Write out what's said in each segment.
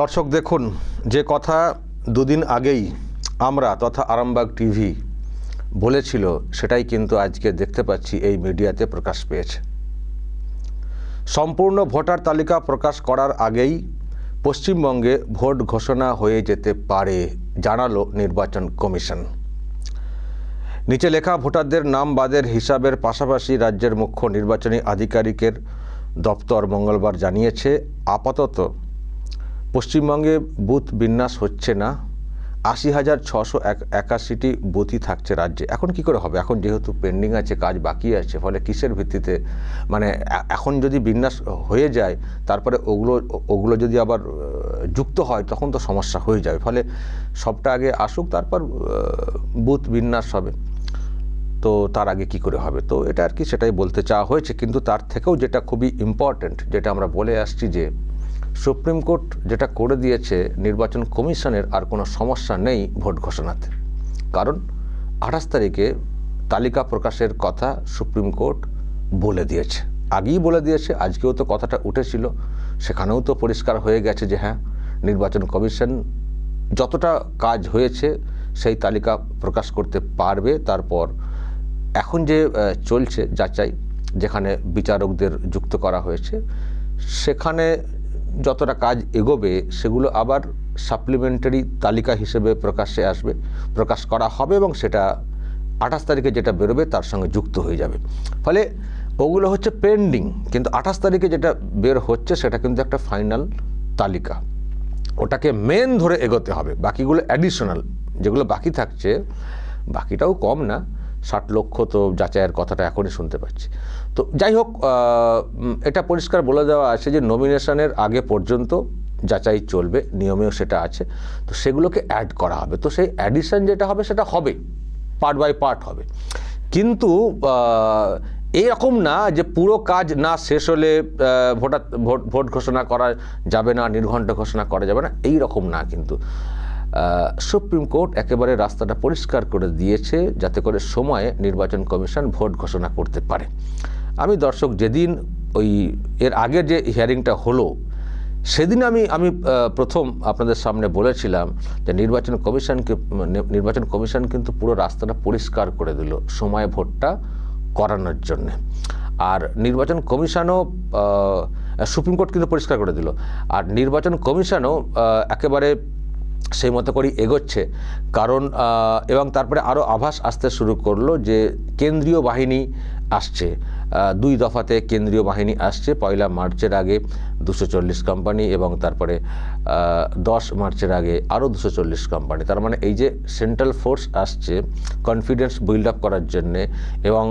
দর্শক দেখুন, যে কথা দুদিন আগেই আমরা তথা আরামবাগ টিভি বলেছিল সেটাই কিন্তু আজকে দেখতে পাচ্ছি এই মিডিয়াতে প্রকাশ পেয়েছে। সম্পূর্ণ ভোটার তালিকা প্রকাশ করার আগেই পশ্চিমবঙ্গে ভোট ঘোষণা হয়ে যেতে পারে জানালো নির্বাচন কমিশন। নিচে লেখা ভোটারদের নাম বাদের হিসাবের পাশাপাশি রাজ্যের মুখ্য নির্বাচনী আধিকারিকের দপ্তর মঙ্গলবার জানিয়েছে, আপাতত পশ্চিমবঙ্গে বুথ বিন্যাস হচ্ছে না। ৮০,৬৮১টি বুথই থাকছে রাজ্যে। এখন কি করে হবে? এখন যেহেতু পেন্ডিং আছে, কাজ বাকি আছে, ফলে কিসের ভিত্তিতে এখন যদি বিন্যাস হয়ে যায় তারপরে ওগুলো যদি আবার যুক্ত হয় তখন তো সমস্যা হয়ে যাবে। ফলে সবটা আগে আসুক, তারপর বুথ বিন্যাস হবে। তো তার আগে কি করে হবে? তো এটা আর কি, সেটাই বলতে চাওয়া হয়েছে। কিন্তু তার থেকেও যেটা খুবই ইম্পর্ট্যান্ট, যেটা আমরা বলে আসছি, যে সুপ্রিম কোর্ট যেটা করে দিয়েছে, নির্বাচন কমিশনের আর কোনো সমস্যা নেই ভোট ঘোষণাতে। কারণ ২৮ তারিখে তালিকা প্রকাশের কথা সুপ্রিম কোর্ট বলে দিয়েছে, আগেই বলে দিয়েছে। আজকেও তো কথাটা উঠেছিল, সেখানেও তো পরিষ্কার হয়ে গেছে যে হ্যাঁ, নির্বাচন কমিশন যতটা কাজ হয়েছে সেই তালিকা প্রকাশ করতে পারবে। তারপর এখন যে চলছে যাচাই, যেখানে বিচারকদের যুক্ত করা হয়েছে, সেখানে যতটা কাজ এগোবে সেগুলো আবার সাপ্লিমেন্টারি তালিকা হিসেবে প্রকাশ করা হবে এবং সেটা ২৮ তারিখে যেটা বেরোবে তার সঙ্গে যুক্ত হয়ে যাবে। ফলে ওগুলো হচ্ছে পেন্ডিং, কিন্তু ২৮ তারিখে যেটা বের হচ্ছে সেটা কিন্তু একটা ফাইনাল তালিকা। ওটাকে মেন ধরে এগোতে হবে, বাকিগুলো অ্যাডিশনাল যেগুলো বাকি থাকছে। বাকিটাও কম না, ৬০ লক্ষ তো যাচাইয়ের কথাটা এখনই শুনতে পাচ্ছি। তো যাই হোক, এটা পরিষ্কার বলে দেওয়া আছে যে নমিনেশনের আগে পর্যন্ত যাচাই চলবে, নিয়মেও সেটা আছে। তো সেগুলোকে অ্যাড করা হবে। তো সেই অ্যাডিশন যেটা হবে সেটা হবে, পার্ট বাই পার্ট হবে। কিন্তু এইরকম না যে পুরো কাজ না শেষ হলে ভোট ঘোষণা করা যাবে না, নির্ঘণ্ট ঘোষণা করা যাবে না, এই রকম না। কিন্তু সুপ্রিম কোর্ট একেবারে রাস্তাটা পরিষ্কার করে দিয়েছে যাতে করে সময়ে নির্বাচন কমিশন ভোট ঘোষণা করতে পারে। আমি দর্শক, যেদিন এর আগের যে হিয়ারিংটা হলো সেদিন আমি প্রথম আপনাদের সামনে বলেছিলাম যে নির্বাচন কমিশন কিন্তু পুরো রাস্তাটা পরিষ্কার করে দিল সময়ে ভোটটা করানোর জন্য। আর নির্বাচন কমিশনও, সুপ্রিম কোর্ট কিন্তু পরিষ্কার করে দিল, আর নির্বাচন কমিশনও একেবারে সেই মতো করেই এগোচ্ছে। কারণ এবং তারপরে আরও আভাস আসতে শুরু করলো যে কেন্দ্রীয় বাহিনী আসছে, ২ দফাতে কেন্দ্রীয় বাহিনী আসছে। ১ মার্চের আগে ২৪০ কোম্পানি এবং তারপরে ১০ মার্চের আগে আরও ২৪০ কোম্পানি। তার মানে এই যে সেন্ট্রাল ফোর্স আসছে কনফিডেন্স বিল্ড আপ করার জন্যে, এবং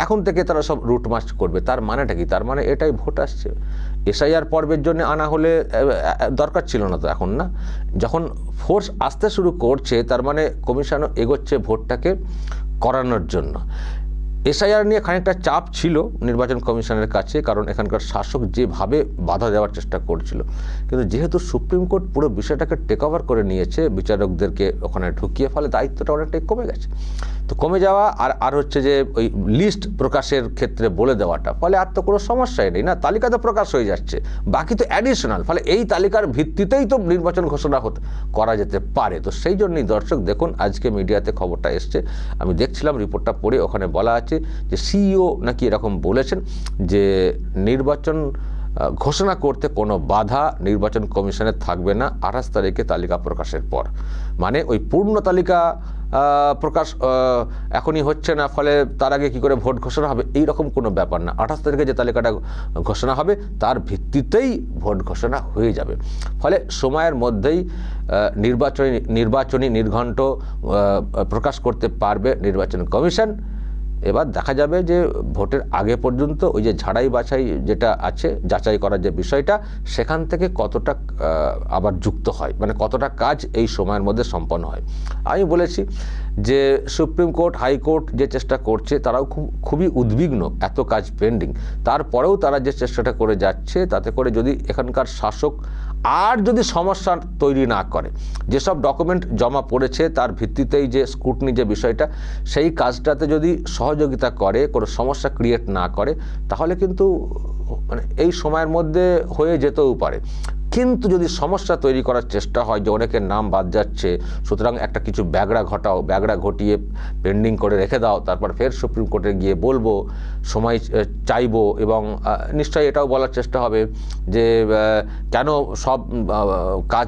এখন থেকে তারা সব রুট মার্চ করবে। তার মানেটা কি? তার মানে এটাই ভোট আসছে। এসআইআর পর্বের জন্য আনা হলে দরকার ছিল না তো, এখন না, যখন ফোর্স আসতে শুরু করছে তার মানে কমিশনও এগোচ্ছে ভোটটাকে করানোর জন্য। এসআইআর নিয়ে খানিকটা চাপ ছিল নির্বাচন কমিশনের কাছে, কারণ এখানকার শাসক যেভাবে বাধা দেওয়ার চেষ্টা করছিল। কিন্তু যেহেতু সুপ্রিম কোর্ট পুরো বিষয়টাকে টেক ওভার করে নিয়েছে, বিচারকদেরকে ওখানে ঢুকিয়ে, ফলে দায়িত্বটা অনেকটাই কমে গেছে। তো কমে যাওয়া আর হচ্ছে যে ওই লিস্ট প্রকাশের ক্ষেত্রে বলে দেওয়াটা, ফলে আর তো কোনো সমস্যাই নেই না, তালিকা তো প্রকাশ হয়ে যাচ্ছে, বাকি তো অ্যাডিশনাল। ফলে এই তালিকার ভিত্তিতেই তো নির্বাচন ঘোষণা করা যেতে পারে। তো সেই জন্যই দর্শক দেখুন, আজকে মিডিয়াতে খবরটা এসছে, আমি দেখছিলাম রিপোর্টটা পড়ে, ওখানে বলা আছে যে সিইও নাকি এরকম বলেছেন যে নির্বাচন ঘোষণা করতে কোনো বাধা নির্বাচন কমিশনের থাকবে না ২৮ তারিখে তালিকা প্রকাশের পর। মানে ওই পূর্ণ তালিকা প্রকাশ এখনই হচ্ছে না, ফলে তার আগে কি করে ভোট ঘোষণা হবে, এই রকম কোনো ব্যাপার না। ২৮ তারিখে যে তালিকাটা ঘোষণা হবে তার ভিত্তিতেই ভোট ঘোষণা হয়ে যাবে। ফলে সময়ের মধ্যেই নির্বাচনী নির্ঘণ্ট প্রকাশ করতে পারবে নির্বাচন কমিশন। এবার দেখা যাবে যে ভোটের আগে পর্যন্ত ওই যে ঝাড়াই বাছাই যেটা আছে, যাচাই করার যে বিষয়টা, সেখান থেকে কতটা আবার যুক্ত হয়, মানে কতটা কাজ এই সময়ের মধ্যে সম্পন্ন হয়। আমি বলেছি যে সুপ্রিম কোর্ট, হাইকোর্ট যে চেষ্টা করছে, তারাও খুবই উদ্বিগ্ন, এত কাজ পেন্ডিং। তারপরেও তারা যে চেষ্টাটা করে যাচ্ছে, তাতে করে যদি এখানকার শাসক আর যদি সমস্যা তৈরি না করে, যেসব ডকুমেন্ট জমা পড়েছে তার ভিত্তিতেই যে স্ক্রুটনি যে বিষয়টা, সেই কাজটাতে যদি সহযোগিতা করে, কোনো সমস্যা ক্রিয়েট না করে, তাহলে কিন্তু এই সময়ের মধ্যে হয়ে যেতেও পারে। কিন্তু যদি সমস্যা তৈরি করার চেষ্টা হয় যে অনেকের নাম বাদ যাচ্ছে, সুতরাং একটা কিছু ব্যাগড়া ঘটাও, ব্যাগড়া ঘটিয়ে পেন্ডিং করে রেখে দাও, তারপর ফের সুপ্রিম কোর্টে গিয়ে বলবো, সময় চাইবো, এবং নিশ্চয়ই এটাও বলার চেষ্টা হবে যে কেন সব কাজ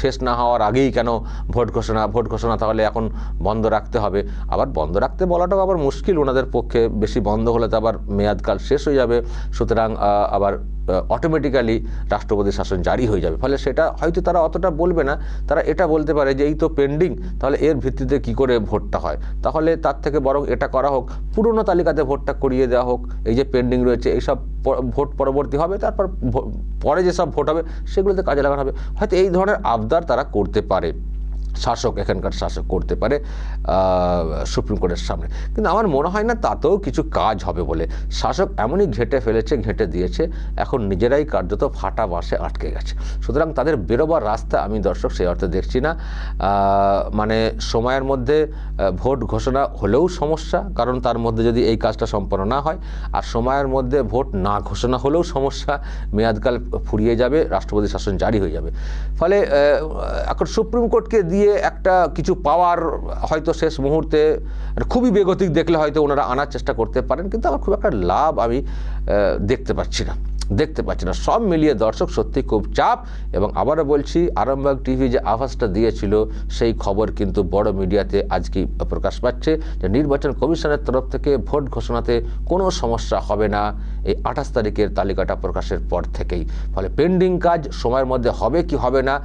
শেষ না হওয়ার আগেই কেন ভোট ঘোষণা তাহলে এখন বন্ধ রাখতে হবে। আবার বন্ধ রাখতে বলাটাও আবার মুশকিল ওনাদের পক্ষে, বেশি বন্ধ হলে তো আবার মেয়াদকাল শেষ হয়ে যাবে, সুতরাং আবার অটোমেটিক্যালি রাষ্ট্রপতি শাসন জারি হয়ে যাবে। ফলে সেটা হয়তো তারা অতটা বলবে না, তারা এটা বলতে পারে যে এই তো পেন্ডিং, তাহলে এর ভিত্তিতে কি করে ভোটটা হয়, তাহলে তার থেকে বরং এটা করা হোক, পুরনো তালিকাতে ভোটটা করিয়ে দেওয়া হোক, এই যে পেন্ডিং রয়েছে এইসব ভোট পরবর্তী হবে, তারপর পরে যেসব ভোট হবে সেগুলোতে কাজে লাগানো হবে। হয়তো এই ধরনের আবদার তারা করতে পারে, এখানকার শাসক করতে পারে সুপ্রিম কোর্টের সামনে। কিন্তু আমার মনে হয় না তাতেও কিছু কাজ হবে বলে। শাসক এমনই ঘেঁটে দিয়েছে, এখন নিজেরাই কার্যত ফাটা বাঁশে আটকে গেছে। সুতরাং তাদের বেরোবার রাস্তা আমি দর্শক সেই অর্থে দেখছি না। মানে সময়ের মধ্যে ভোট ঘোষণা হলেও সমস্যা, কারণ তার মধ্যে যদি এই কাজটা সম্পন্ন না হয়, আর সময়ের মধ্যে ভোট না ঘোষণা হলেও সমস্যা, মেয়াদকাল ফুরিয়ে যাবে, রাষ্ট্রপতি শাসন জারি হয়ে যাবে। ফলে এখন সুপ্রিম কোর্টকে দিয়ে একটা কিছু পাওয়ার হয়তো শেষ মুহূর্তে খুবই বেগতিক দেখলে হয়তো ওনারা আনার চেষ্টা করতে পারেন, কিন্তু আমার খুব একটা লাভ আমি দেখতে পাচ্ছি না। সব মিলিয়ে দর্শক সত্যি খুব চাপ। এবং আবারও বলছি, আরামবাগ টিভি যে আভাসটা দিয়েছিল সেই খবর কিন্তু বড় মিডিয়াতে আজকেই প্রকাশ পাচ্ছে যে নির্বাচন কমিশনের তরফ থেকে ভোট ঘোষণাতে কোনো সমস্যা হবে না এই 28 তারিখের তালিকাটা প্রকাশের পর থেকেই। ফলে পেন্ডিং কাজ সময়ের মধ্যে হবে কি হবে না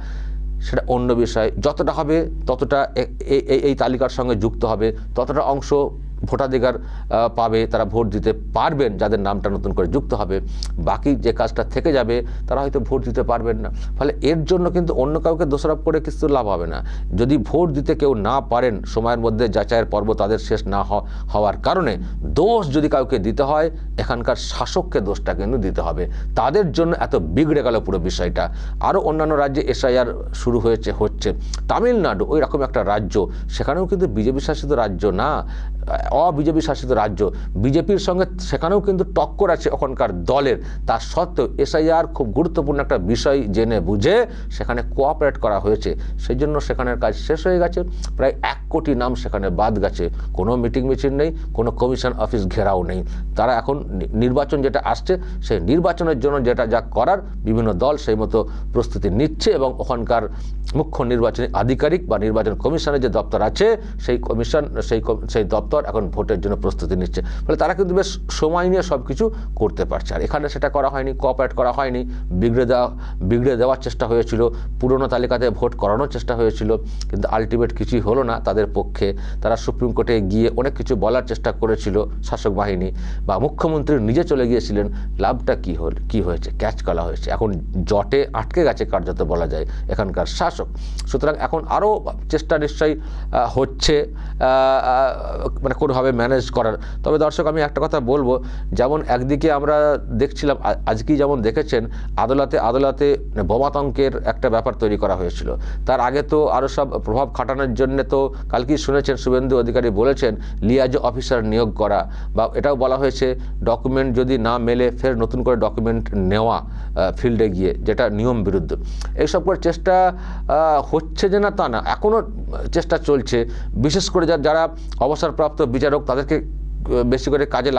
সেটা অন্য বিষয়, যতটা হবে ততটা এই তালিকার সঙ্গে যুক্ত হবে, ততটা অংশ ভোটাধিকার পাবে, তারা ভোট দিতে পারবেন যাদের নামটা নতুন করে যুক্ত হবে। বাকি যে কাজটা থেকে যাবে তারা হয়তো ভোট দিতে পারবেন না। ফলে এর জন্য কিন্তু অন্য কাউকে দোষারোপ করে কিছু লাভ হবে না। যদি ভোট দিতে কেউ না পারেন, সময়ের মধ্যে যাচাইয়ের পর্ব তাদের শেষ না হওয়ার কারণে দোষ যদি কাউকে দিতে হয়, এখানকার শাসককে দোষটা কিন্তু দিতে হবে। তাদের জন্য এত বিগড়ে গেল পুরো বিষয়টা। আরও অন্যান্য রাজ্যে এসআইআর শুরু হচ্ছে। তামিলনাড়ু ওই রকম একটা রাজ্য, সেখানেও কিন্তু বিজেপি শাসিত রাজ্য না, অবিজেপি শাসিত রাজ্য, বিজেপির সঙ্গে সেখানেও কিন্তু টক্কর আছে ওখানকার দলের। তা সত্ত্বেও এসআইআর খুব গুরুত্বপূর্ণ একটা বিষয় জেনে বুঝে সেখানে কোঅপারেট করা হয়েছে, সেই জন্য সেখানের কাজ শেষ হয়ে গেছে। প্রায় 1 কোটি নাম সেখানে বাদ গেছে, কোনো মিটিং নেই, কোনো কমিশন অফিস ঘেরাও নেই। তারা এখন নির্বাচন যেটা আসছে সেই নির্বাচনের জন্য যেটা যা করার বিভিন্ন দল সেই মতো প্রস্তুতি নিচ্ছে, এবং ওখানকার মুখ্য নির্বাচনী আধিকারিক বা নির্বাচন কমিশনের যে দপ্তর আছে সেই দপ্তর এখন ভোটের জন্য প্রস্তুতি নিচ্ছে। ফলে তারা কিন্তু বেশ সময় নিয়ে সব কিছু করতে পারছে। আর এখানে সেটা করা হয়নি, কোঅপারেট করা হয়নি, বিগড়ে দেওয়ার চেষ্টা হয়েছিল, পুরনো তালিকাতে ভোট করানোর চেষ্টা হয়েছিল, কিন্তু আলটিমেট কিছুই হলো না তাদের পক্ষে। তারা সুপ্রিম কোর্টে গিয়ে অনেক কিছু বলার চেষ্টা করেছিল শাসক বাহিনী, বা মুখ্যমন্ত্রী নিজে চলে গিয়েছিলেন। লাভটা কি হয়েছে? ক্যাচ করা হয়েছে। এখন জটে আটকে গেছে কার্যত বলা যায় এখানকার শাসক। সুতরাং এখন আরও চেষ্টা নিশ্চয়ই হচ্ছে মানে কোনোভাবে ম্যানেজ করার। তবে দর্শক আমি একটা কথা বলবো, যেমন একদিকে আমরা দেখছিলাম আজকেই যেমন দেখেছেন আদালতে বোমাতঙ্কের একটা ব্যাপার তৈরি করা হয়েছিল। তার আগে তো আরও সব প্রভাব খাটানোর জন্য তো কালকেই শুনেছেন শুভেন্দু অধিকারী বলেছেন লিয়াজো অফিসার নিয়োগ করা, বা এটাও বলা হয়েছে ডকুমেন্ট যদি না মেলে ফের নতুন করে ডকুমেন্ট নেওয়া ফিল্ডে গিয়ে, যেটা নিয়ম বিরুদ্ধ। এইসব করে চেষ্টা হচ্ছে যে না তা না, এখনও চেষ্টা চলছে। বিশেষ করে যারা অবসরপ্রাপ্ত বিচারক তাদেরকে বেশি করে কাজে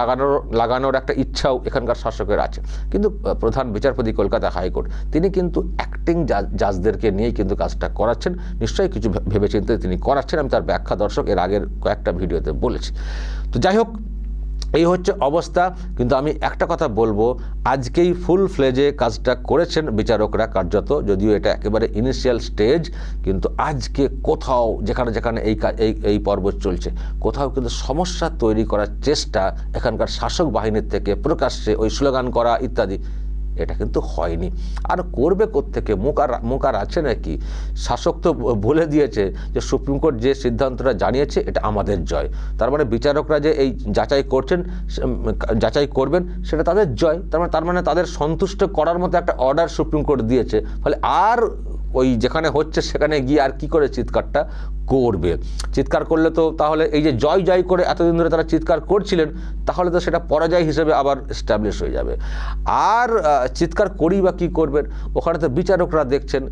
লাগানোর একটা ইচ্ছাও এখানকার শাসকের আছে। কিন্তু প্রধান বিচারপতি কলকাতা হাইকোর্ট তিনি কিন্তু অ্যাক্টিং জাজদেরকে নিয়েই কিন্তু কাজটা করাচ্ছেন। নিশ্চয়ই কিছু ভেবেচিন্তে তিনি করাচ্ছেন, আমি তার ব্যাখ্যা দর্শক এর আগের কয়েকটা ভিডিওতে বলেছি। তো যাই হোক, এই হচ্ছে অবস্থা। কিন্তু আমি একটা কথা বলবো, আজকেই ফুল ফ্লেজে কাজটা করেছেন বিচারকরা কার্যত, যদিও এটা একেবারে ইনিশিয়াল স্টেজ, কিন্তু আজকে কোথাও যেখানে এই পর্ব চলছে কোথাও কিন্তু সমস্যা তৈরি করার চেষ্টা এখানকার শাসক বাহিনীর থেকে প্রকাশ্যে ওই স্লোগান করা ইত্যাদি এটা কিন্তু হয়নি। আর করবে কোত্থেকে? মুখ আর আছে নাকি? শাসক তো বলে দিয়েছে যে সুপ্রিম কোর্ট যে সিদ্ধান্তটা জানিয়েছে এটা আমাদের জয়। তার মানে বিচারকরা যে এই যাচাই করবেন সেটা তাদের জয়। তার মানে তাদের সন্তুষ্ট করার মতো একটা অর্ডার সুপ্রিম কোর্ট দিয়েছে। ফলে আর ওই যেখানে হচ্ছে সেখানে গিয়ে আর কি করে চিৎকারটা করবে। চিৎকার করলে তো তাহলে এই যে জয় জয় করে এতদিন ধরে তারা চিৎকার করছিলেন, তাহলে তো সেটা পরাজয় হিসেবে আবার এস্টাবলিশ হয়ে যাবে। আর চিৎকার করেই বা কী করবেন? ওখানে তো বিচারকরা দেখছেন,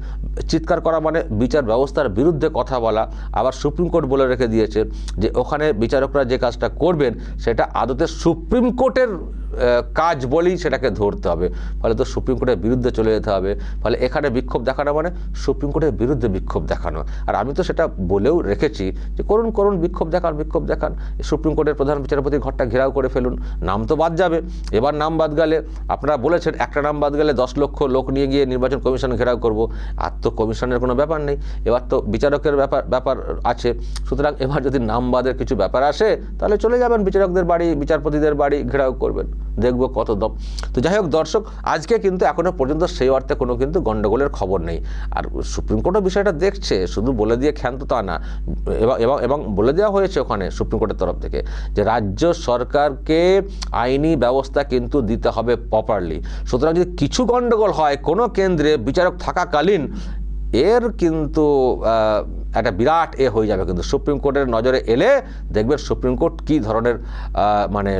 চিৎকার করা মানে বিচার ব্যবস্থার বিরুদ্ধে কথা বলা। আবার সুপ্রিম কোর্ট বলে রেখে দিয়েছে যে ওখানে বিচারকরা যে কাজটা করবেন সেটা আদতে সুপ্রিম কোর্টের কাজ বলেই সেটাকে ধরতে হবে। ফলে তো সুপ্রিম কোর্টের বিরুদ্ধে চলে যেতে হবে। ফলে এখানে বিক্ষোভ দেখানো মানে সুপ্রিম কোর্টের বিরুদ্ধে বিক্ষোভ দেখানো। আর আমি তো সেটা বলেও রেখেছি যে করুন বিক্ষোভ দেখান। সুপ্রিম কোর্টের প্রধান বিচারপতির ঘরটা ঘেরাও করে ফেলুন, নাম তো বাদ যাবে। এবার নাম বাদ গেলে, আপনারা বলেছেন একটা নাম বাদ গেলে 10 লক্ষ লোক নিয়ে গিয়ে নির্বাচন কমিশন ঘেরাও করব। আর তো কমিশনের কোনো ব্যাপার নেই, এবার তো বিচারকের ব্যাপার আছে। সুতরাং এবার যদি নাম বাদের কিছু ব্যাপার আসে তাহলে চলে যাবেন বিচারকদের বাড়ি, বিচারপতিদের বাড়ি ঘেরাও করবেন, দেখবো কত দম। তো যাই হোক দর্শক, আজকে কিন্তু এখনো পর্যন্ত সেই অর্থে কোনো কিন্তু গন্ডগোলের খবর নেই। আর সুপ্রিম কোর্টও বিষয়টা দেখছে, শুধু বলে দিয়ে ক্ষান্ত তা না। এবং বলে দেওয়া হয়েছে ওখানে সুপ্রিম কোর্টের তরফ থেকে যে রাজ্য সরকারকে আইনি ব্যবস্থা কিন্তু দিতে হবে প্রপারলি। সুতরাং যদি কিছু গন্ডগোল হয় কোনো কেন্দ্রে বিচারক থাকাকালীন, এর কিন্তু একটা বিরাট হয়ে যাবে। কিন্তু সুপ্রিম কোর্টের নজরে এলে দেখবেন সুপ্রিম কোর্ট কী ধরনের মানে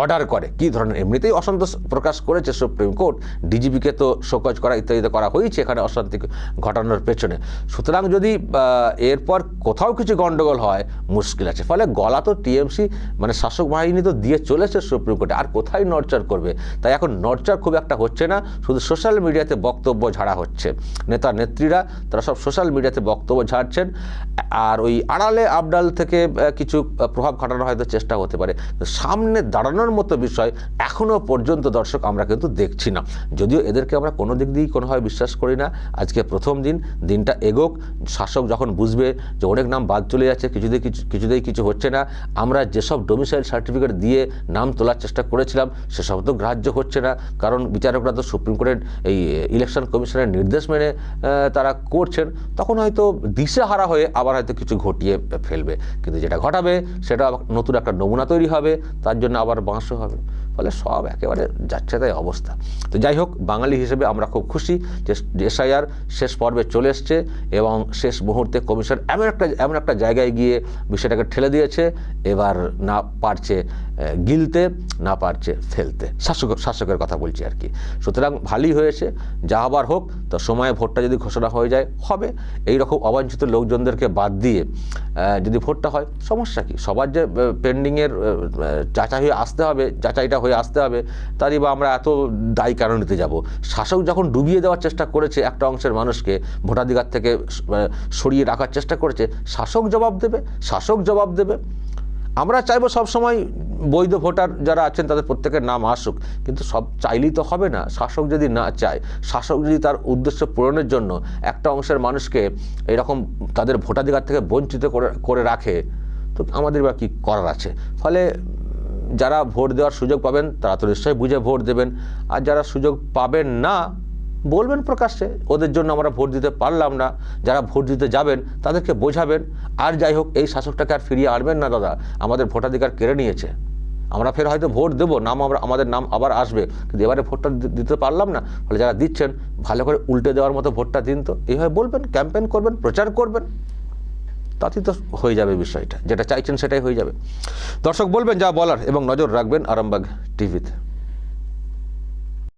অর্ডার করে, কী ধরনের। এমনিতেই অসন্তোষ প্রকাশ করেছে সুপ্রিম কোর্ট, ডিজিপিকে তো শোকজ করা ইত্যাদি করা হয়েছে এখানে অশান্তি ঘটানোর পেছনে। সুতরাং যদি এরপর কোথাও কিছু গণ্ডগোল হয় মুশকিল আছে। ফলে গলা তো টিএমসি মানে শাসক বাহিনী তো দিয়ে চলেছে সুপ্রিম কোর্টে, আর কোথায় নড়চড় করবে? তাই এখন নড়চড় খুব একটা হচ্ছে না, শুধু সোশ্যাল মিডিয়াতে বক্তব্য ঝাড়া হচ্ছে। নেতা নেত্রীরা তারা সব সোশ্যাল মিডিয়াতে বক্তব্য ঝাড়ছেন, আর ওই আড়ালে আবডাল থেকে কিছু প্রভাব খাটানোর হয়তো চেষ্টা হতে পারে। সামনে দাঁড়ানোর মতো বিষয় এখনো পর্যন্ত দর্শক আমরা কিন্তু দেখছি না। যদিও এদেরকে আমরা কোনো দিক দিয়েই কোনোভাবে বিশ্বাস করি না। আজকে প্রথম দিনটা এগোক, শাসক যখন বুঝবে যে অনেক নাম বাদ চলে যাচ্ছে, কিছুতেই কিছু হচ্ছে না, আমরা যেসব ডোমিসাইল সার্টিফিকেট দিয়ে নাম তোলার চেষ্টা করেছিলাম সেসব তো গ্রাহ্য হচ্ছে না, কারণ বিচারকরা তো সুপ্রিম কোর্টের এই ইলেকশন কমিশনের নির্দেশ মেনে তারা করছেন, তখন হয়তো দিশেহারা হয়ে আবার হয়তো কিছু ঘটিয়ে ফেলবে। কিন্তু যেটা ঘটাবে সেটা নতুন একটা নমুনা তৈরি হবে, তার জন্য আবার বাঁশও হবে। ফলে সব একেবারে যাচ্ছে তাই অবস্থা। তো যাই হোক, বাঙালি হিসেবে আমরা খুব খুশি যে এসআইআর শেষ পর্বে চলে এসছে এবং শেষ মুহূর্তে কমিশন এমন একটা জায়গায় গিয়ে বিষয়টাকে ঠেলে দিয়েছে। এবার না পারছে গিলতে, না পারছে ফেলতে, শাসকের কথা বলছি আর কি। সুতরাং ভালোই হয়েছে, যা হবার হোক। তো সময়ে ভোটটা যদি ঘোষণা হয়ে যায় হবে। এই রকম অবাঞ্ছিত লোকজনদেরকে বাদ দিয়ে যদি ভোটটা হয় সমস্যা কি? সবার যে পেন্ডিংয়ের যাচাইটা হয়ে আসতে হবে, তারই বা আমরা এত দায়ী কেন নিতে যাব? শাসক যখন ডুবিয়ে দেওয়ার চেষ্টা করেছে একটা অংশের মানুষকে, ভোটাধিকার থেকে সরিয়ে রাখার চেষ্টা করেছে, শাসক জবাব দেবে। আমরা চাইবো সবসময় বৈধ ভোটার যারা আছেন তাদের প্রত্যেকের নাম আসুক, কিন্তু সব চাইলেই তো হবে না। শাসক যদি না চায়, শাসক যদি তার উদ্দেশ্য পূরণের জন্য একটা অংশের মানুষকে এরকম তাদের ভোটাধিকার থেকে বঞ্চিত করে রাখে, তো আমাদের বা কী করার আছে? ফলে যারা ভোট দেওয়ার সুযোগ পাবেন তারা তো নিশ্চয়ই বুঝে ভোট দেবেন, আর যারা সুযোগ পাবেন না বলবেন প্রকাশ্যে ওদের জন্য আমরা ভোট দিতে পারলাম না। যারা ভোট দিতে যাবেন তাদেরকে বোঝাবেন। আর যাই হোক, এই শাসকটাকে আর ফিরিয়ে আনবেন না দাদা, আমাদের ভোটাধিকার কেড়ে নিয়েছে। আমরা ফের হয়তো ভোট দেবো, আমাদের নাম আবার আসবে, কিন্তু এবারে ভোটটা দিতে পারলাম না। ফলে যারা দিচ্ছেন ভালো করে উল্টে দেওয়ার মতো ভোটটা দিন। তো এইভাবে বলবেন, ক্যাম্পেইন করবেন, প্রচার করবেন, তাতেই তো হয়ে যাবে বিষয়টা। যেটা চাইছেন সেটাই হয়ে যাবে। দর্শক বলবেন যা বলার এবং নজর রাখবেন আরামবাগ টিভিতে।